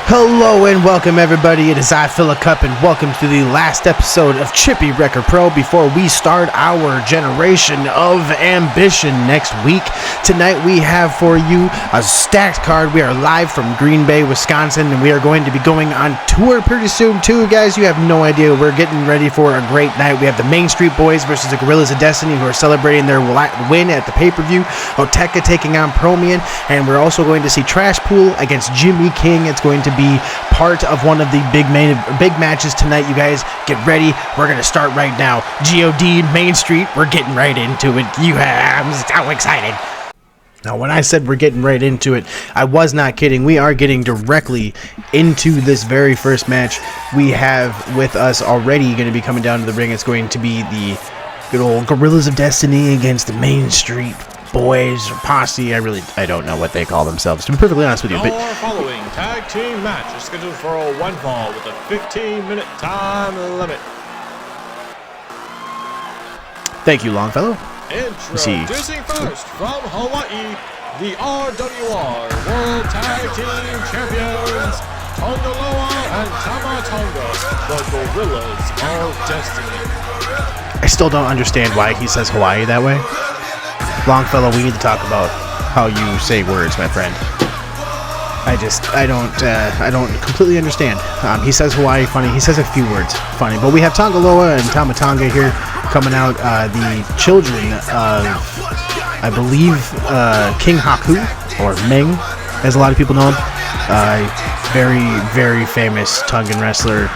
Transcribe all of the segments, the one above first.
Hello and welcome everybody, it is I, Philip Cup, and welcome to the last episode of Chippy Record Pro before we start our generation of ambition next week. Tonight we have for you a stacked card. We are live from Green Bay, Wisconsin, and we are going to be going on tour pretty soon too, guys. You have no idea. We're getting ready for a great night. We have the Main Street Boys versus the Gorillas of Destiny, who are celebrating their win at the pay-per-view. Oteka taking on Promian, and we're also going to see Trash Pool against Jimmy King. It's going to be part of one of the big matches tonight. You guys get ready. We're gonna start right now. God Main Street. We're getting right into it. I'm so excited. Now, when I said we're getting right into it, I was not kidding. We are getting directly into this very first match. We have with us already going to be coming down to the ring. It's going to be the good old Gorillas of Destiny against the Main Street Boys or Posse. I don't know what they call themselves, to be perfectly honest with you. But our following tag team match is scheduled for a one fall with a 15-minute time limit. Thank you, Longfellow. Introducing first from Hawaii, the RWR World Tag Team Champions, Tongaloa and Tamatonga, the Gorillas of Destiny. I still don't understand why he says Hawaii that way. Longfellow, we need to talk about how you say words, my friend. I don't completely understand. He says Hawaii funny. He says a few words funny. But we have Tongaloa and Tamatonga here coming out. The children of, I believe, King Haku, or Meng, as a lot of people know him. Very, very famous Tongan wrestler.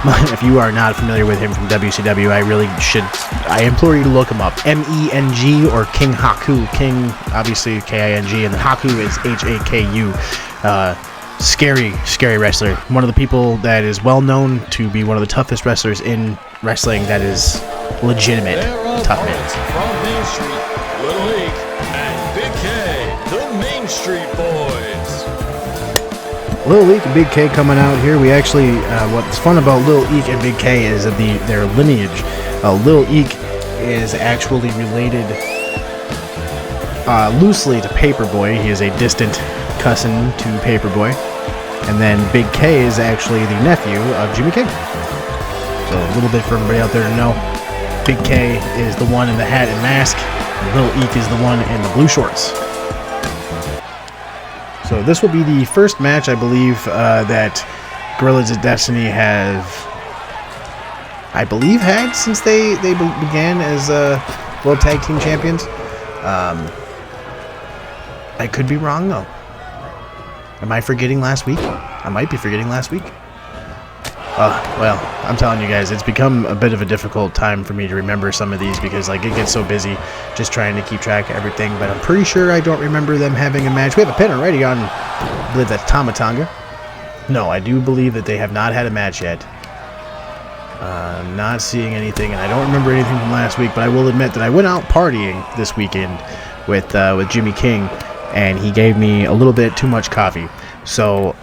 If you are not familiar with him from WCW, I implore you to look him up. M-E-N-G or King Haku. King, obviously K-I-N-G, and then Haku is H-A-K-U. Scary wrestler. One of the people that is well known to be one of the toughest wrestlers in wrestling. That is legitimate toughness. From Main Street, Little League, and Big K, the Main Street Boys. Lil Eek and Big K coming out here. We actually, what's fun about Lil Eek and Big K is their lineage. Lil Eek is actually related loosely to Paperboy. He is a distant cousin to Paperboy. And then Big K is actually the nephew of Jimmy King. So a little bit for everybody out there to know. Big K is the one in the hat and mask. And Lil Eek is the one in the blue shorts. So this will be the first match, I believe, that Gorillas of Destiny have, I believe, had since they began as World Tag Team Champions. I could be wrong, though. Am I forgetting last week? I might be forgetting last week. Well, I'm telling you guys, it's become a bit of a difficult time for me to remember some of these because it gets so busy just trying to keep track of everything. But I'm pretty sure I don't remember them having a match. We have a pin already on, I believe that's Tamatonga. No, I do believe that they have not had a match yet. I'm not seeing anything, and I don't remember anything from last week. But I will admit that I went out partying this weekend with Jimmy King, and he gave me a little bit too much coffee. So,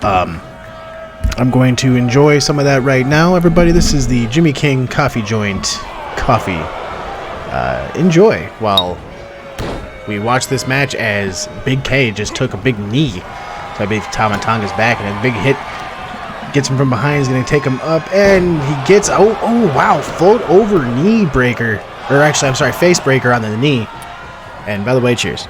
I'm going to enjoy some of that right now, everybody. This is the Jimmy King Coffee Joint Coffee. Enjoy while we watch this match as Big K just took a big knee. So I believe Tamatonga's back, and a big hit gets him from behind. He's going to take him up, and he gets, oh wow, float over knee breaker. Or actually, I'm sorry, face breaker on the knee. And by the way, cheers.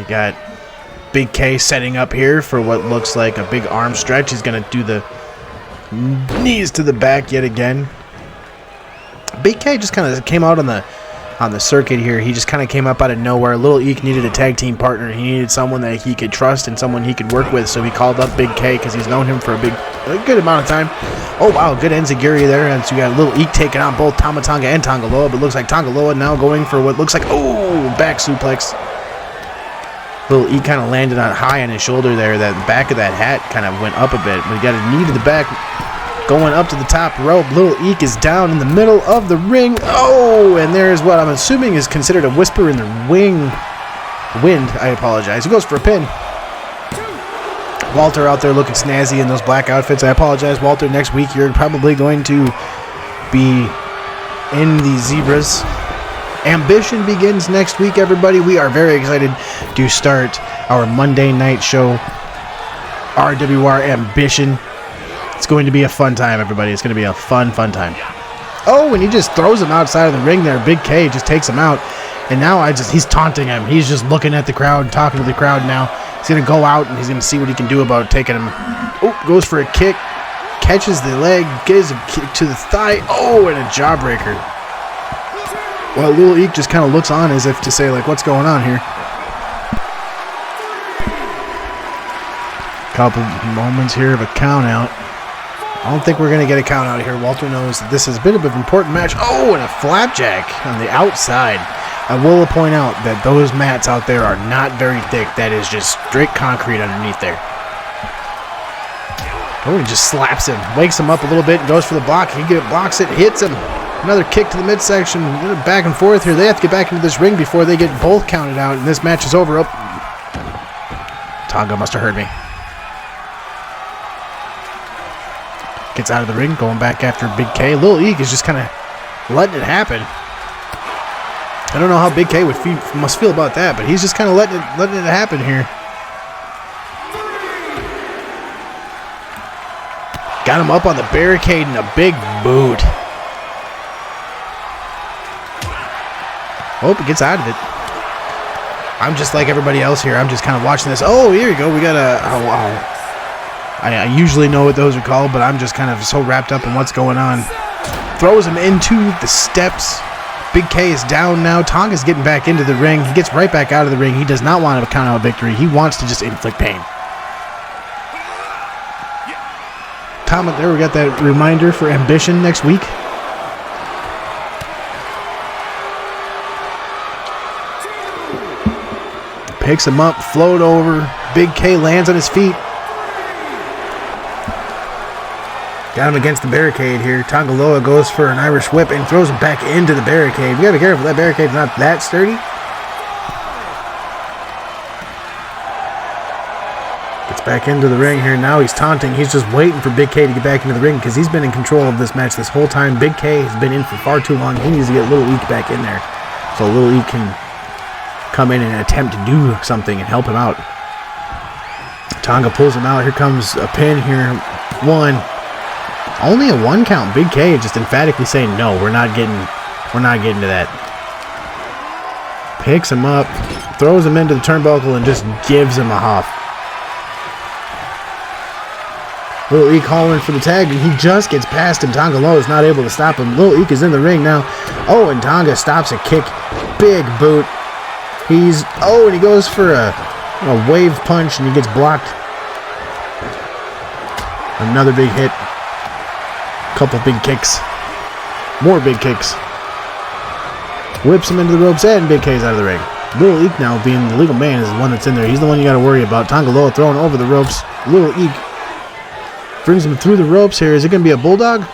Got Big K setting up here for what looks like a big arm stretch. He's going to do the knees to the back yet again. Big K just kind of came out on the circuit here. He just kind of came up out of nowhere. Little Eek needed a tag team partner. He needed someone that he could trust and someone he could work with. So he called up Big K because he's known him for a good amount of time. Oh wow, good enziguri there. And so you got Little Eek taking on both Tamatonga and Tongaloa. But looks like Tongaloa now going for what looks like back suplex. Little E kind of landed on high on his shoulder there. That back of that hat kind of went up a bit. But he got a knee to the back. Going up to the top rope. Little Eek is down in the middle of the ring. Oh, and there's what I'm assuming is considered a whisper in the wind. I apologize. He goes for a pin. Walter out there looking snazzy in those black outfits. I apologize, Walter. Next week you're probably going to be in the zebras. Ambition begins next week, everybody. We are very excited to start our Monday night show, RWR Ambition. It's going to be a fun time, everybody. It's going to be a fun time. Oh, and he just throws him outside of the ring there. Big K just takes him out. And now he's taunting him. He's just looking at the crowd, talking to the crowd now. He's going to go out and he's going to see what he can do about taking him. Oh, goes for a kick. Catches the leg, gives a kick to the thigh. Oh, and a jawbreaker. Well, Lil Eek just kind of looks on as if to say, like, what's going on here? Couple moments here of a count out. I don't think we're going to get a count out here. Walter knows that this is a bit of an important match. Oh, and a flapjack on the outside. I will point out that those mats out there are not very thick. That is just straight concrete underneath there. Oh, he just slaps him, wakes him up a little bit, and goes for the block. He blocks it, hits him. Another kick to the midsection. Back and forth here. They have to get back into this ring before they get both counted out, and this match is over. Oh. Tonga must have heard me. Gets out of the ring, going back after Big K. Lil Eek is just kind of letting it happen. I don't know how Big K must feel about that, but he's just kind of letting it happen here. Got him up on the barricade and a big boot. Oh, he gets out of it. I'm just like everybody else here. I'm just kind of watching this. Oh, here we go. We got I usually know what those are called, but I'm just kind of so wrapped up in what's going on. Throws him into the steps. Big K is down now. Tonga's getting back into the ring. He gets right back out of the ring. He does not want to count out a victory. He wants to just inflict pain. Tonga, there we got that reminder for Ambition next week. Picks him up, float over. Big K lands on his feet. Got him against the barricade here. Tongaloa goes for an Irish whip and throws him back into the barricade. We gotta be careful. That barricade's not that sturdy. Gets back into the ring here. Now he's taunting. He's just waiting for Big K to get back into the ring because he's been in control of this match this whole time. Big K has been in for far too long. He needs to get Lil Eek back in there so Lil Eek can come in and attempt to do something and help him out. Tonga pulls him out. Here comes a pin here. One. Only a 1 count. Big K just emphatically saying, no, we're not getting to that. Picks him up, throws him into the turnbuckle, and just gives him a huff. Lil Eek calling for the tag, and he just gets past him. Tonga Loa is not able to stop him. Lil Eek is in the ring now. Oh, and Tonga stops a kick. Big boot. And he goes for a wave punch, and he gets blocked. Another big hit. Couple big kicks. More big kicks. Whips him into the ropes, and Big K's out of the ring. Lil Eek now, being the legal man, is the one that's in there. He's the one you got to worry about. Tongaloa throwing over the ropes. Lil Eek brings him through the ropes here. Is it going to be a bulldog?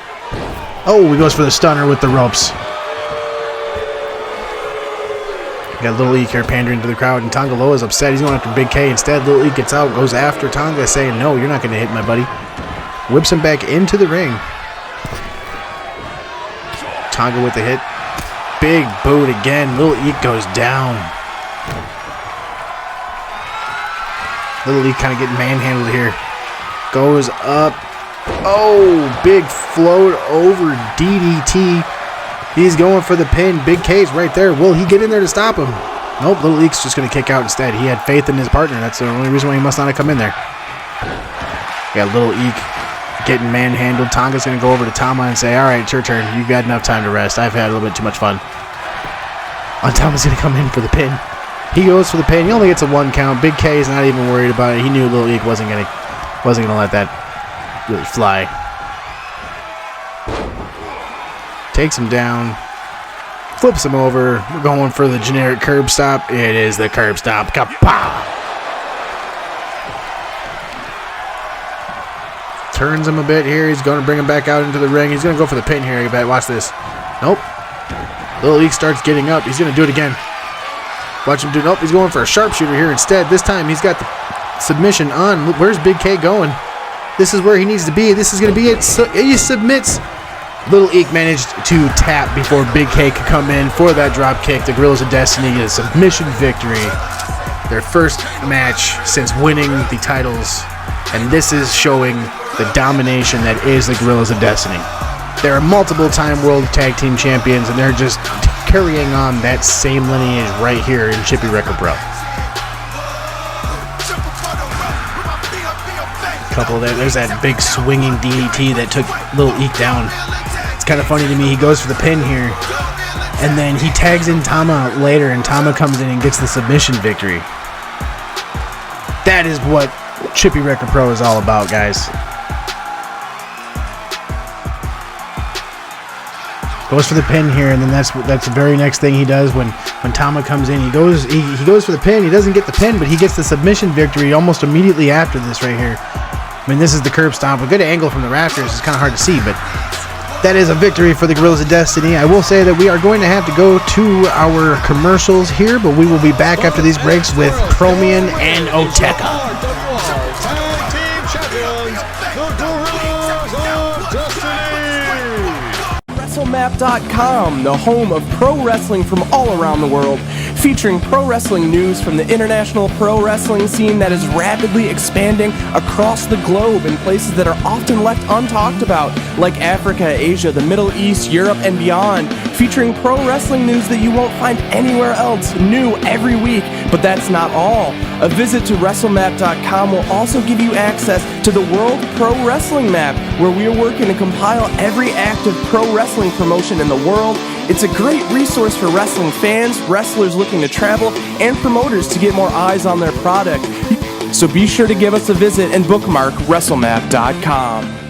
Oh, he goes for the stunner with the ropes. Got Lil Eek here pandering to the crowd, and Tongaloa is upset. He's going after Big K. Instead, Lil Eek gets out, goes after Tonga, saying, no, you're not going to hit my buddy. Whips him back into the ring. Tonga with the hit. Big boot again. Lil Eek goes down. Lil Eek kind of getting manhandled here. Goes up. Oh, big float over DDT. He's going for the pin. Big K's right there. Will he get in there to stop him? Nope, Lil Eek's just going to kick out instead. He had faith in his partner. That's the only reason why he must not have come in there. Got Lil Eek getting manhandled. Tonga's going to go over to Tama and say, all right, it's your turn. You've got enough time to rest. I've had a little bit too much fun. Tama's going to come in for the pin. He goes for the pin. He only gets a 1 count. Big K is not even worried about it. He knew Lil Eek wasn't going to let that really fly. Takes him down. Flips him over. We're going for the generic curb stop. It is the curb stop. Kapow! Turns him a bit here. He's going to bring him back out into the ring. He's going to go for the pin here. You bet. Watch this. Nope. Lil Eek starts getting up. He's going to do it again. Watch him do. Nope. He's going for a sharpshooter here instead. This time he's got the submission on. Where's Big K going? This is where he needs to be. This is going to be it. So he submits. Little Eek managed to tap before Big K could come in for that drop kick. The Gorillas of Destiny get a submission victory. Their first match since winning the titles. And this is showing the domination that is the Gorillas of Destiny. They're multiple-time World Tag Team Champions, and they're just carrying on that same lineage right here in Chippy Record Pro. Couple there. There's that big swinging DDT that took Little Eek down. It's kind of funny to me. He goes for the pin here, and then he tags in Tama later, and Tama comes in and gets the submission victory. That is what Chippy Record Pro is all about, guys. Goes for the pin here, and then that's the very next thing he does when Tama comes in. He goes for the pin. He doesn't get the pin, but he gets the submission victory almost immediately after this right here. I mean, this is the curb stomp. A good angle from the rafters. It's kind of hard to see, but that is a victory for the Gorillas of Destiny. I will say that we are going to have to go to our commercials here, but we will be back after these breaks with Promian and Oteka. WrestleMap.com, the home of pro wrestling from all around the world, featuring pro wrestling news from the international pro wrestling scene that is rapidly expanding across the globe in places that are often left untalked about, like Africa, Asia, the Middle East, Europe, and beyond, featuring pro wrestling news that you won't find anywhere else, new every week. But that's not all. A visit to WrestleMap.com will also give you access to the World Pro Wrestling Map, where we are working to compile every active pro wrestling promotion in the world. It's a great resource for wrestling fans, wrestlers looking to travel, and promoters to get more eyes on their product. So be sure to give us a visit and bookmark WrestleMap.com.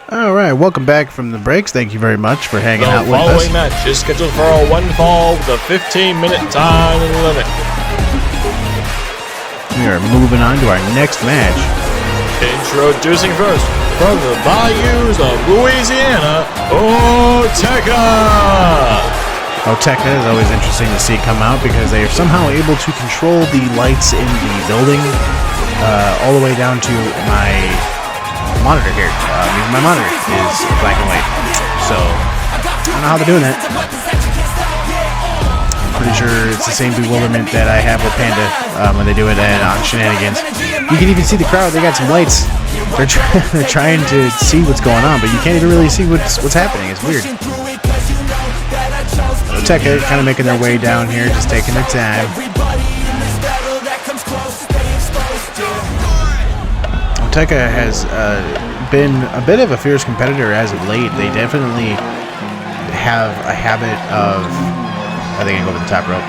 All right, welcome back from the breaks. Thank you very much for hanging out with us. The following match is scheduled for a one fall with a 15-minute time limit. We are moving on to our next match. Introducing first, from the bayous of Louisiana, Oteka. Oteka is always interesting to see come out because they are somehow able to control the lights in the building all the way down to my monitor here. My monitor is black and white, so I don't know how they're doing that. I'm pretty sure it's the same bewilderment that I have with Panda when they do it on Shenanigans. You can even see the crowd. They got some lights. They're trying to see what's going on, but you can't even really see what's happening. It's weird. Oteka kind of making their way down here, just taking their time. Oteka has been a bit of a fierce competitor as of late. They definitely have a habit of... I think I can go over the top rope.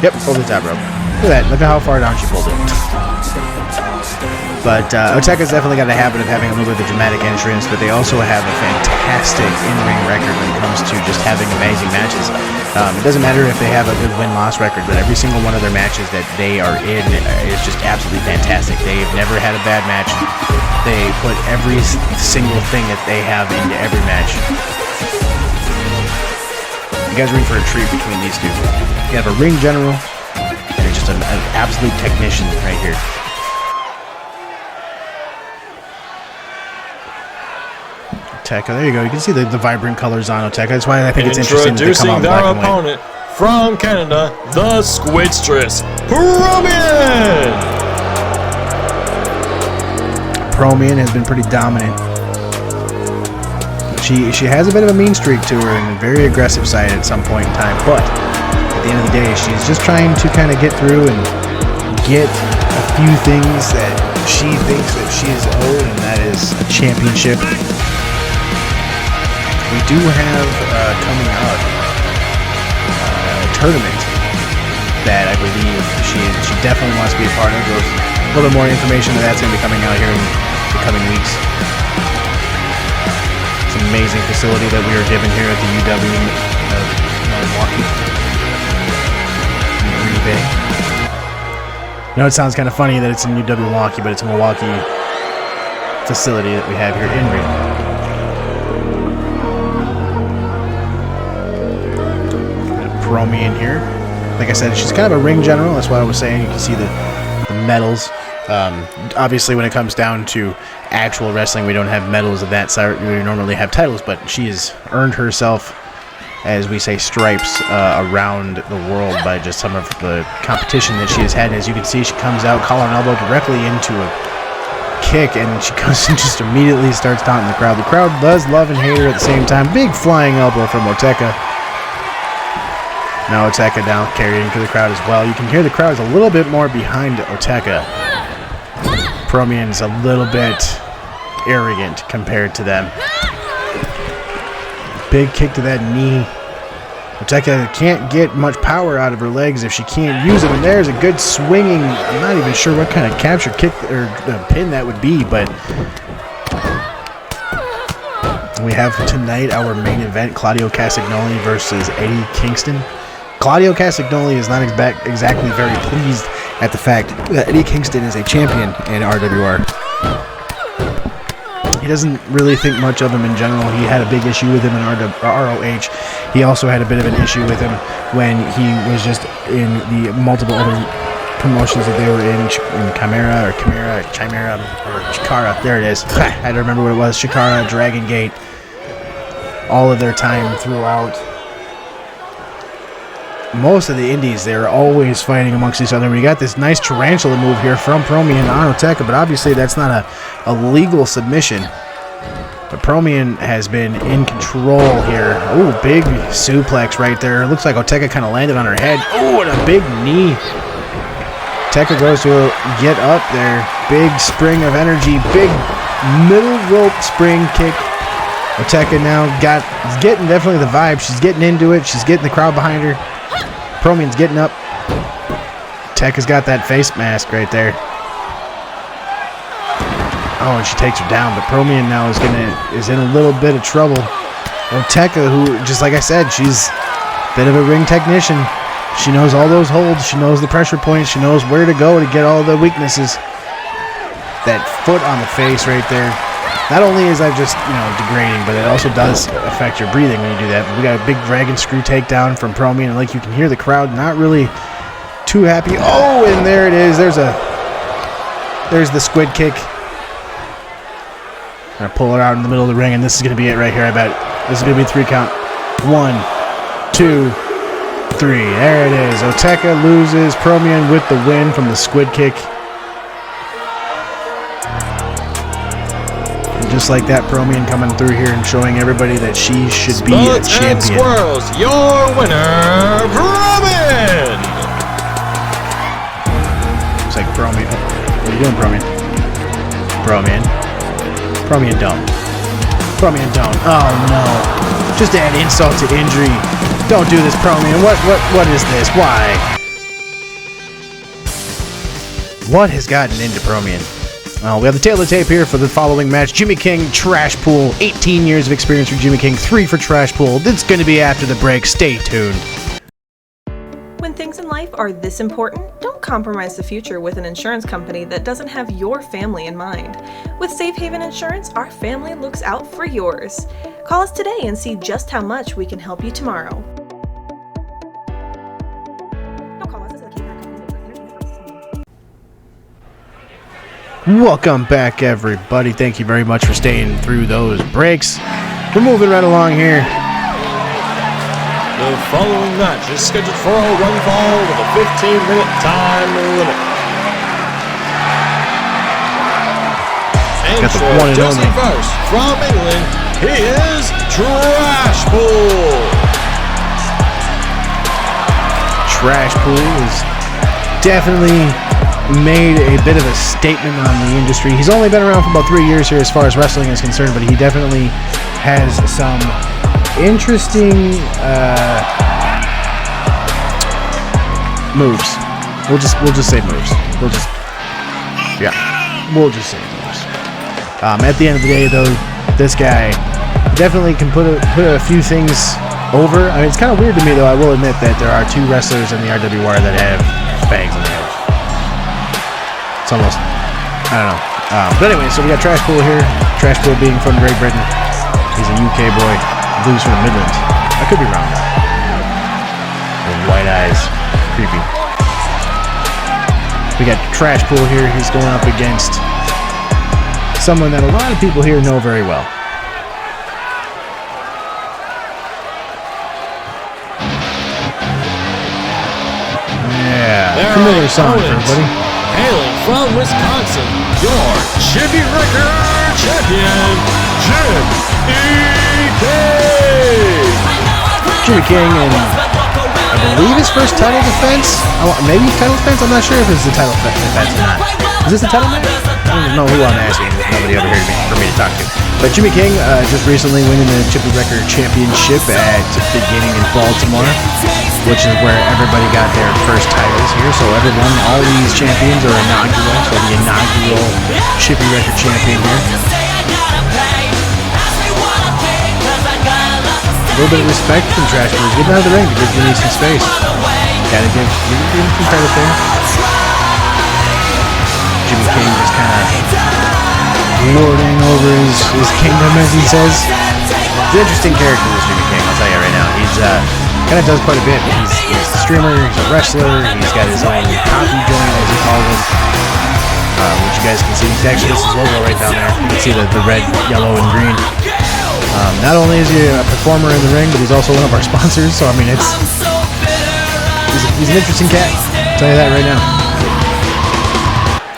Yep, over the top rope. Look at that. Look at how far down she pulled it. But Oteka's definitely got a habit of having a little bit of a dramatic entrance, but they also have a fantastic in-ring record when it comes to just having amazing matches. It doesn't matter if they have a good win-loss record, but every single one of their matches that they are in is just absolutely fantastic. They've never had a bad match. They put every single thing that they have into every match. You guys are in for a treat between these two. You have a ring general, and just an absolute technician right here. Oteka, there you go. You can see the vibrant colors on Oteka. That's why I think it's interesting that they come out in black and white. Introducing their opponent from Canada, the Squidstress, Promian. Promian has been pretty dominant. She has a bit of a mean streak to her and a very aggressive side at some point in time, but at the end of the day, she's just trying to kind of get through and get a few things that she thinks that she is owed, and that is a championship. We do have coming up a tournament that I believe she definitely wants to be a part of. There's a little bit more information that's going to be coming out here in the coming weeks. It's an amazing facility that we are given here at the UW of Milwaukee, in Green Bay. I know it sounds kind of funny that it's in UW Milwaukee, but it's a Milwaukee facility that we have here in Green Bay. Promian here. Like I said, she's kind of a ring general. That's what I was saying. You can see the medals. Obviously, when it comes down to actual wrestling, we don't have medals of that sort. We normally have titles, but she has earned herself, as we say, stripes around the world by just some of the competition that she has had. As you can see, she comes out, collar and elbow directly into a kick, and she goes and just immediately starts taunting the crowd. The crowd does love and hate her at the same time. Big flying elbow from Oteka. Now Oteka down carrying to the crowd as well. You can hear the crowd is a little bit more behind Oteka. Promian's a little bit arrogant compared to them. Big kick to that knee. Oteka can't get much power out of her legs if she can't use them. And there's a good swinging. I'm not even sure what kind of capture kick or pin that would be, but we have tonight our main event, Claudio Castagnoli versus Eddie Kingston. Claudio Castagnoli is not exactly very pleased at the fact that Eddie Kingston is a champion in RWR. He doesn't really think much of him in general. He had a big issue with him in ROH. He also had a bit of an issue with him when he was just in the multiple other promotions that they were in Chimera, or Chikara. There it is. I had to remember what it was. Chikara, Dragon Gate. All of their time throughout most of the indies, they're always fighting amongst each other. We got this nice tarantula move here from Promian on Oteka, but obviously that's not a legal submission. But Promian has been in control here. Ooh, big suplex right there. Looks like Oteka kind of landed on her head. Ooh, and a big knee. Oteka goes to get up there. Big spring of energy. Big middle rope spring kick. Oteka now is getting definitely the vibe. She's getting into it. She's getting the crowd behind her. Promian's getting up. Oteka's got that face mask right there. Oh, and she takes her down, but Promian now is in a little bit of trouble. Oteka, who, just like I said, she's a bit of a ring technician. She knows all those holds. She knows the pressure points. She knows where to go to get all the weaknesses. That foot on the face right there. Not only is that just, degrading, but it also does affect your breathing when you do that. We got a big dragon screw takedown from Promian, and like you can hear the crowd not really too happy. Oh, and there it is. There's the squid kick. I'm gonna pull it out in the middle of the ring, and this is gonna be it right here. I bet this is gonna be a 3 count. 1, 2, 3. There it is. Oteka loses. Promian with the win from the squid kick. Just like that, Promian coming through here and showing everybody that she should be a champion. And Squirrels, your winner, Promian! Looks like Promian. What are you doing, Promian? Promian don't. Promian don't. Oh no. Just add insult to injury. Don't do this, Promian. What is this? Why? What has gotten into Promian? Well, we have the tail of the tape here for the following match. Jimmy King, Trash Pool. 18 years of experience for Jimmy King, 3 for Trash Pool. It's going to be after the break. Stay tuned. When things in life are this important, don't compromise the future with an insurance company that doesn't have your family in mind. With Safe Haven Insurance, our family looks out for yours. Call us today and see just how much we can help you tomorrow. Welcome back, everybody. Thank you very much for staying through those breaks. We're moving right along here. The following match is scheduled for a 1 fall with a 15-minute time limit. And Got the for one and Jesse only. first from England, he is Trash Pool. Trash Pool is definitely made a bit of a statement on the industry. He's only been around for about 3 years here as far as wrestling is concerned, but he definitely has some interesting moves. We'll just say moves. We'll just say moves. At the end of the day, though, this guy definitely can put a few things over. I mean, it's kind of weird to me, though. I will admit that there are 2 wrestlers in the RWR that have fangs on their heads. It's almost, I don't know. But anyway, so we got Trash Pool here. Trash Pool being from Great Britain. He's a UK boy. I believe he's from the Midlands. I could be wrong. guy's creepy. We got Trash Pool here. He's going up against someone that a lot of people here know very well. Yeah, familiar song for everybody. Hailing from Wisconsin, your Chippy record champion, Jimmy King, and I believe his first title defense. Maybe title defense. I'm not sure if it's the title defense or not. Is this the title match? I don't know who I'm asking. There's nobody over here for me to talk to. But Jimmy King just recently winning the Chippy Record Championship at beginning in Baltimore, which is where everybody got their first titles here. So everyone, all these champions are inaugural. So the inaugural Chippy Record champion here. A little bit of respect from Trash Boys. Getting out of the ring to give Jimmy some space. Gotta give him some credit there. Jimmy King just kind of lording over his kingdom, as he says. He's an interesting character, this Jimmy King, I'll tell you right now. He's kind of does quite a bit. He's a streamer, he's a wrestler, he's got his own coffee joint, as he calls it, which you guys can see. He's actually, this is his logo right down there. You can see the red, yellow, and green. Not only is he a performer in the ring, but he's also one of our sponsors. So I mean, he's an interesting cat. I'll tell you that right now.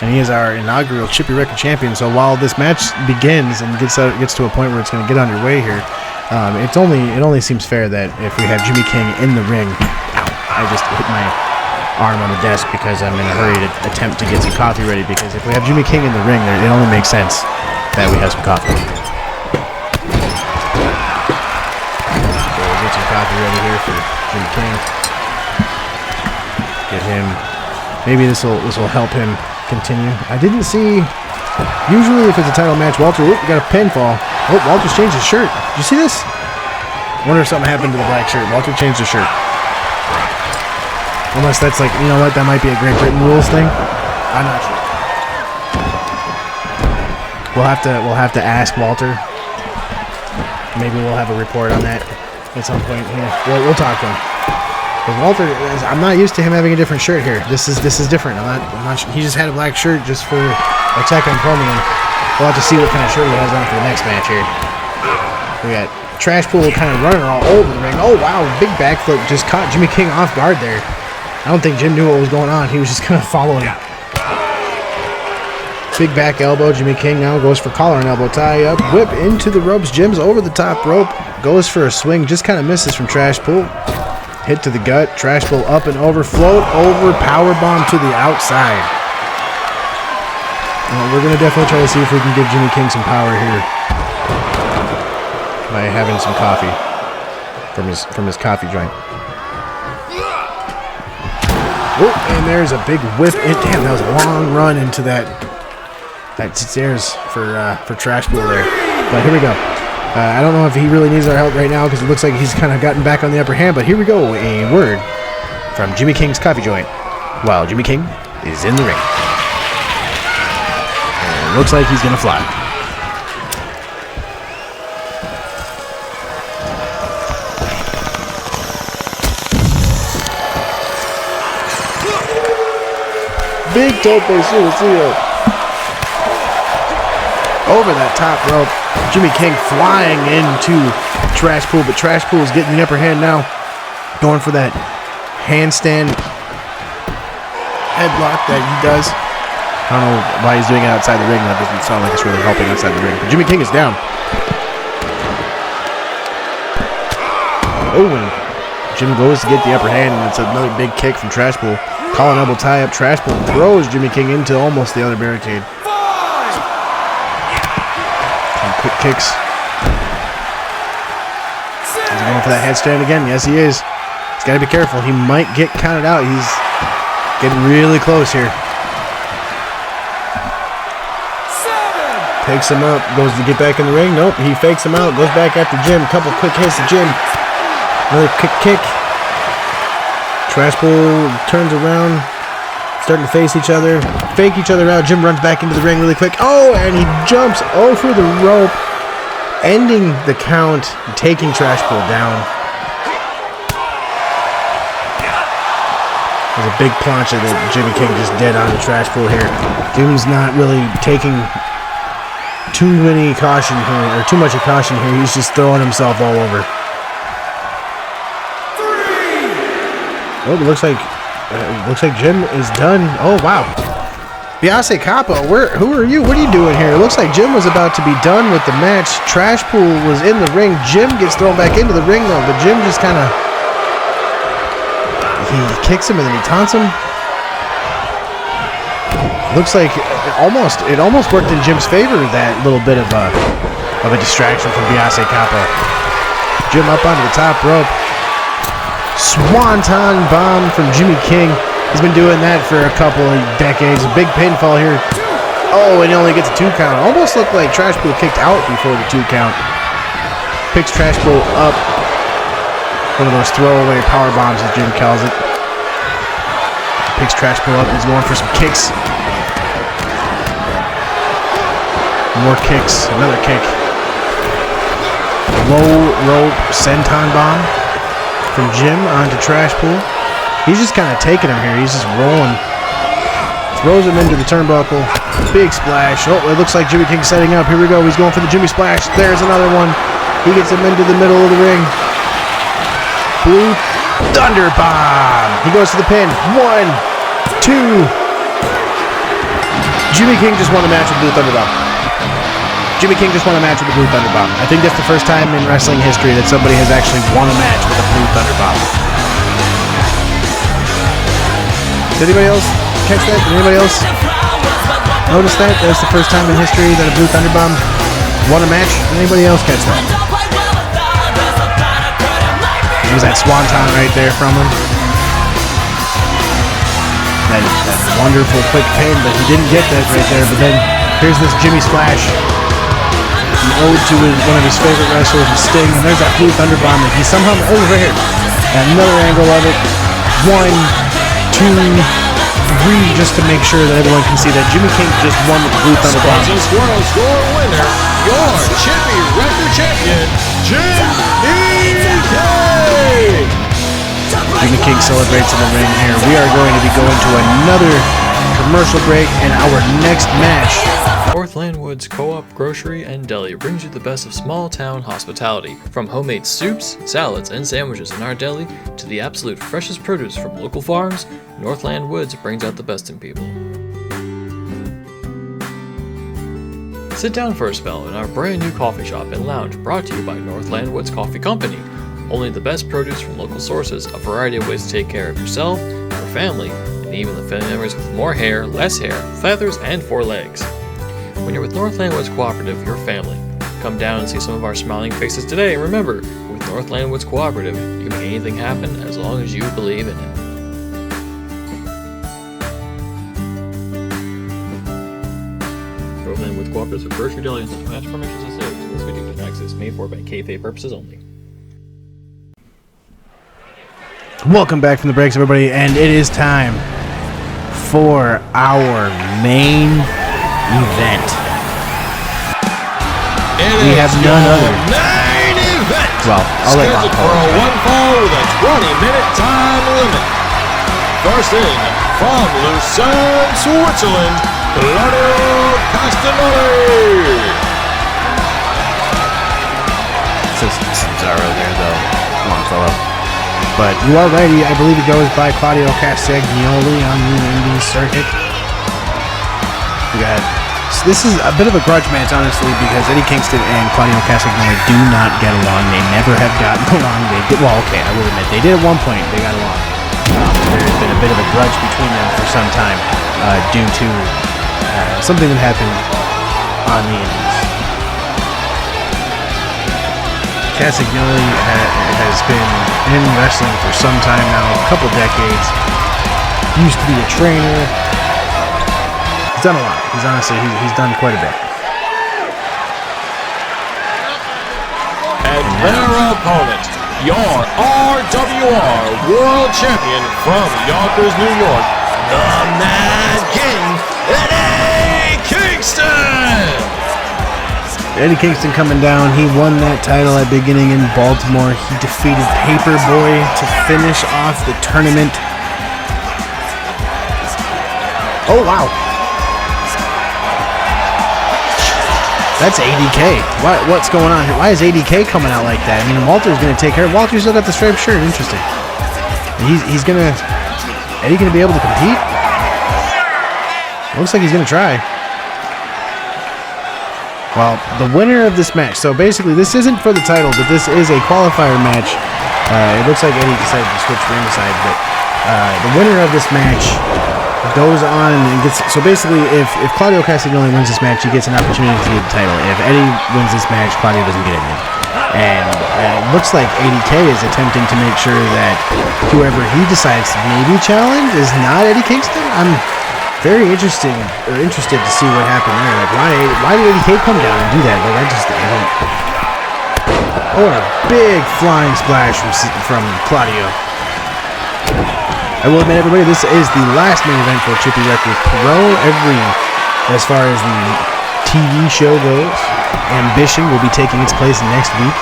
And he is our inaugural Chippy Record champion. So while this match begins and gets to a point where it's going to get underway here, it only seems fair that if we have Jimmy King in the ring, I just hit my arm on the desk because I'm in a hurry to attempt to get some coffee ready. Because if we have Jimmy King in the ring, it only makes sense that we have some coffee. Coffee ready here for Jimmy King. Get him. Maybe this will help him continue. I didn't see. Usually, if it's a title match, Walter. We got a pinfall. Oh, Walter's changed his shirt. Did you see this? I wonder if something happened to the black shirt. Walter changed his shirt. Unless that's like, you know what? That might be a Great Britain rules thing. I'm not sure. We'll have to ask Walter. Maybe we'll have a report on that at some point here. We'll talk to him. But Walter, I'm not used to him having a different shirt here. This is different. I'm not sure. He just had a black shirt just for attack on Chromium. We'll have to see what kind of shirt he has on for the next match here. We got Trash Pool kind of running all over the ring. Oh wow, big backflip just caught Jimmy King off guard there. I don't think Jim knew what was going on. He was just kind of following. Big back elbow. Jimmy King now goes for collar and elbow tie up. Whip into the ropes. Jim's over the top rope. Goes for a swing. Just kind of misses from Trash Pool. Hit to the gut. Trash Pool up and over. Float over. Powerbomb to the outside. Well, we're going to definitely try to see if we can give Jimmy King some power here by having some coffee from his coffee joint. Oh, and there's a big whip. Damn, that was a long run into that stairs for Trash Pool there. But here we go. I don't know if he really needs our help right now because it looks like he's kind of gotten back on the upper hand. But here we go. A word from Jimmy King's coffee joint while Jimmy King is in the ring. And it looks like he's going to fly. Big tope suicide. Over that top rope. Jimmy King flying into Trash Pool, but Trash Pool is getting the upper hand now. Going for that handstand headlock that he does. I don't know why he's doing it outside the ring. That doesn't sound like it's really helping outside the ring. But Jimmy King is down. Oh, and Jim goes to get the upper hand, and it's another big kick from Trash Pool. Collar elbow tie up. Trash Pool throws Jimmy King into almost the other barricade. Quick kicks. Is he going for that headstand again? Yes, he is. He's got to be careful. He might get counted out. He's getting really close here. Takes him up. Goes to get back in the ring. Nope. He fakes him out. Goes back after Jim. Couple quick hits to Jim. Another quick kick. Trash Pool turns around. Starting to face each other, fake each other out. Jim runs back into the ring really quick. Oh, and he jumps over the rope, ending the count, taking Trash Pool down. There's a big plancha that Jimmy King just did on the trash pool here. Jim's not really taking too much caution here. He's just throwing himself all over. Oh, it looks like Jim is done. Oh, wow. Biase Capo, who are you? What are you doing here? It looks like Jim was about to be done with the match. Trash pool was in the ring. Jim gets thrown back into the ring, though. But Jim just kind of... He kicks him and then he taunts him. Looks like it almost worked in Jim's favor, that little bit of a distraction from Biase Capo. Jim up onto the top rope. Swanton bomb from Jimmy King. He's been doing that for a couple of decades. A big pinfall here. Oh, and he only gets a 2 count. Almost looked like Trash Pool kicked out before the 2 count. Picks Trash Pool up. One of those throwaway power bombs, as Jim calls it. Picks Trash Pool up. He's going for some kicks. More kicks. Another kick. Low rope senton bomb from Jim onto Trash Pool. He's just kind of taking him here. He's just rolling. Throws him into the turnbuckle. Big splash. Oh, it looks like Jimmy King's setting up. Here we go. He's going for the Jimmy Splash. There's another one. He gets him into the middle of the ring. Blue Thunder Bomb. He goes to the pin. 1, 2. Jimmy King just won a match with Blue Thunder Bomb. Jimmy King just won a match with the Blue Thunder Bomb. I think that's the first time in wrestling history that somebody has actually won a match with a Blue Thunder Bomb. Did anybody else catch that? Did anybody else notice that? That's the first time in history that a Blue Thunder Bomb won a match. Did anybody else catch that? There's that swanton right there from him. That wonderful quick pin, but he didn't get that right there. But then here's this Jimmy Splash. An ode to one of his favorite wrestlers, Sting. And there's that Blue Thunder Bomb that he somehow... Oh, right here. Another angle of it. 1, 2, 3, just to make sure that everyone can see that Jimmy King just won with the Blue Thunder Bomb. Squirrels, your winner, your Chippy record champion, Jimmy King! Jimmy King celebrates in the ring here. We are going to be going to another commercial break, and our next match. Northland Woods Co-op Grocery and Deli brings you the best of small town hospitality. From homemade soups, salads, and sandwiches in our deli to the absolute freshest produce from local farms, Northland Woods brings out the best in people. Sit down for a spell in our brand new coffee shop and lounge brought to you by Northland Woods Coffee Company. Only the best produce from local sources, a variety of ways to take care of yourself, your family, and even the family members with more hair, less hair, feathers, and 4 legs. When you're with Northland Woods Cooperative, your family. Come down and see some of our smiling faces today. And remember, with Northland Woods Cooperative, you can make anything happen as long as you believe in it. Northland Woods Cooperative is a grocery deli and match permissions and sales. This video can access made for by kayfabe purposes only. Welcome back from the breaks, everybody, and it is time for our main event. We have none other. Main event. Well, I'll let Ron scheduled call for a it. 1 fall with a 20-minute time limit. First in, from Lucerne, Switzerland, Claudio Castagnoli. Says Cesaro there, though. Come on, fellow. But you are right. I believe he goes by Claudio Castagnoli on the indie circuit. We got. This is a bit of a grudge match, honestly, because Eddie Kingston and Claudio Castagnoli do not get along. They never have gotten along. They did, well, okay, I will admit they did at one point. They got along. There's been a bit of a grudge between them for some time due to something that happened on the indies. Castagnoli has been in wrestling for some time now, a couple decades. Used to be a trainer. He's done a lot. He's done quite a bit. And their opponent, your RWR World Champion from Yonkers, New York, the Mad King, Eddie Kingston! Eddie Kingston coming down. He won that title at beginning in Baltimore. He defeated Paperboy to finish off the tournament. Oh, wow. That's ADK. What's going on here? Why is ADK coming out like that? I mean, Walter's going to take care of... Walter's still got the striped shirt. Interesting. He's going to... Eddie going to be able to compete? Looks like he's going to try. Well, the winner of this match... So, basically, this isn't for the title, but this is a qualifier match. It looks like Eddie decided to switch ringside, but the winner of this match goes on and gets... So basically, if Claudio Castagnoli wins this match, he gets an opportunity to get the title. If Eddie wins this match, Claudio doesn't get anything. And it looks like ADK is attempting to make sure that whoever he decides to maybe challenge is not Eddie Kingston. I'm very interested to see what happened there. Like, why did ADK come down and do that? Like, I don't... Oh, and a big flying splash from Claudio. I will admit, everybody, this is the last main event for Chippy Record Pro. As far as the TV show goes, Ambition will be taking its place next week.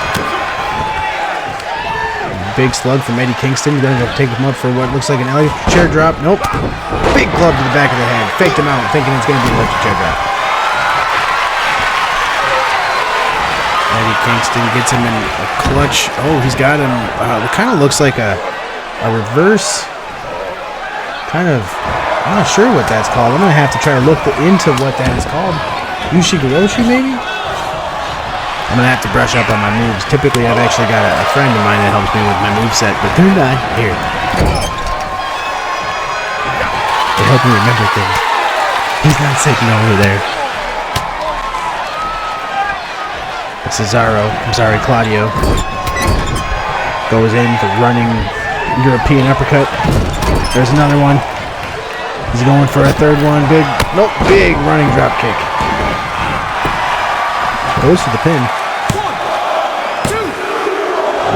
Big slug from Eddie Kingston. Going to take him up for what looks like an electric chair drop. Nope. Big club to the back of the head. Faked him out, thinking it's going to be an electric chair drop. Eddie Kingston gets him in a clutch. Oh, he's got him. It kind of looks like a reverse. Kind of, I'm not sure what that's called. I'm going to have to try to look into what that is called. Ushigoroshi, maybe? I'm going to have to brush up on my moves. Typically, I've actually got a friend of mine that helps me with my moveset, but they're not here. They help me remember things. He's not sitting over there. Claudio goes in for running European uppercut. There's another one. He's going for a third one. Big running drop kick. Goes for the pin.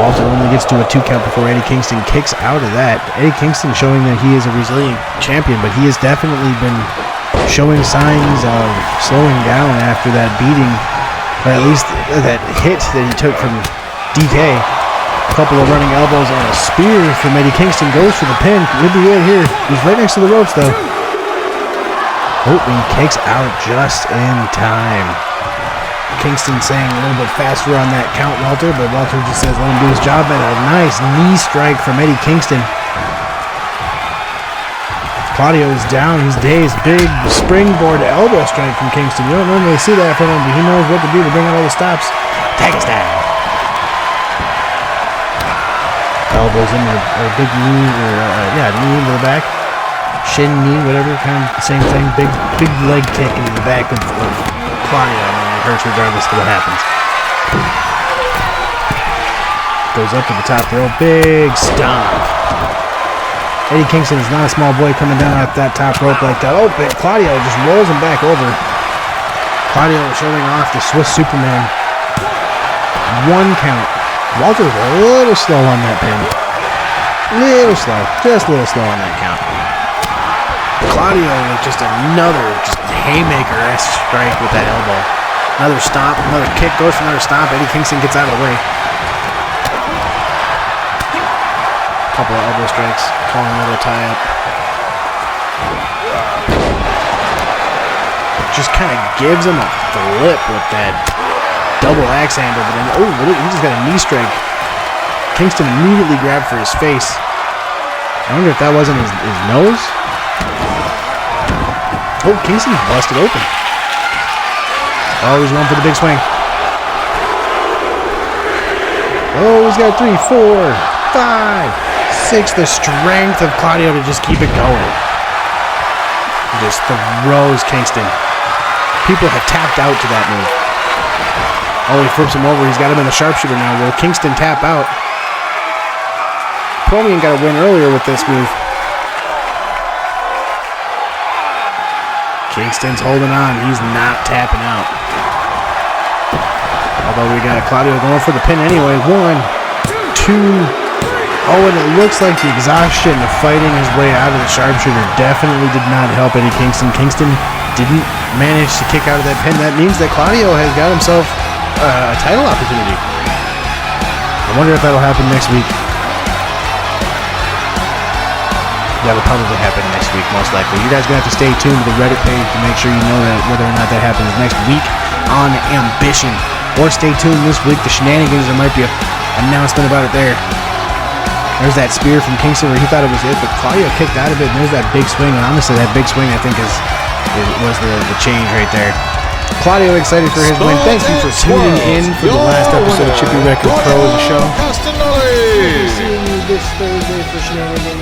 Walter only gets to a 2 count before Eddie Kingston kicks out of that. Eddie Kingston showing that he is a resilient champion, but he has definitely been showing signs of slowing down after that beating, or at least that hit that he took from DK. Couple of running elbows and a spear from Eddie Kingston. Goes for the pin. Could be right here. He's right next to the ropes, though. Oh, and he kicks out just in time. Kingston saying a little bit faster on that count, Walter, but Walter just says let him do his job. And a nice knee strike from Eddie Kingston. Claudio is down. He's dazed. Big springboard elbow strike from Kingston. You don't normally see that from him, but he knows what to do to bring out all the stops. Tag us down. Elbows into a big knee, knee into the back, shin knee, whatever, kind of the same thing. Big leg kick into the back of Claudio. I mean, it hurts regardless of what happens. Goes up to the top rope, big stomp. Eddie Kingston is not a small boy coming down off that top rope like that. Oh, but Claudio just rolls him back over. Claudio showing off the Swiss Superman. 1 count. Walter's a little slow on that pin. Just a little slow on that count. Claudio with just another haymaker-esque strike with that elbow. Another stomp, another kick, goes for another stomp. Eddie Kingston gets out of the way. Couple of elbow strikes, calling a little tie-up. Just kind of gives him a flip with that double axe handle, but then, he just got a knee strike. Kingston immediately grabbed for his face. I wonder if that wasn't his nose. Oh, Kingston's busted open. Oh, he's going for the big swing. Oh, he's got 3, 4, 5, 6. The strength of Claudio to just keep it going. Just throws Kingston. People have tapped out to that move. Oh, he flips him over. He's got him in a sharpshooter now. Will Kingston tap out? Promian got a win earlier with this move. Kingston's holding on. He's not tapping out. Although we got Claudio going for the pin anyway. 1, 2. Oh, and it looks like the exhaustion of fighting his way out of the sharpshooter definitely did not help Eddie Kingston. Kingston didn't manage to kick out of that pin. That means that Claudio has got himself a title opportunity. I wonder if that'll happen next week. that'll probably happen next week, most likely. You guys are going to have to stay tuned to the Reddit page to make sure you know that whether or not that happens next week on Ambition. Or stay tuned this week to Shenanigans. There might be an announcement about it there. There's that spear from Kingston where he thought it was it, but Claudio kicked out of it, and there's that big swing. And honestly, that big swing, I think, was the change right there. Claudio excited for his win. Thank you for tuning in for the last episode of Chippy Records Pro, the show. Castanelli. See you this Thursday for Shenanigans.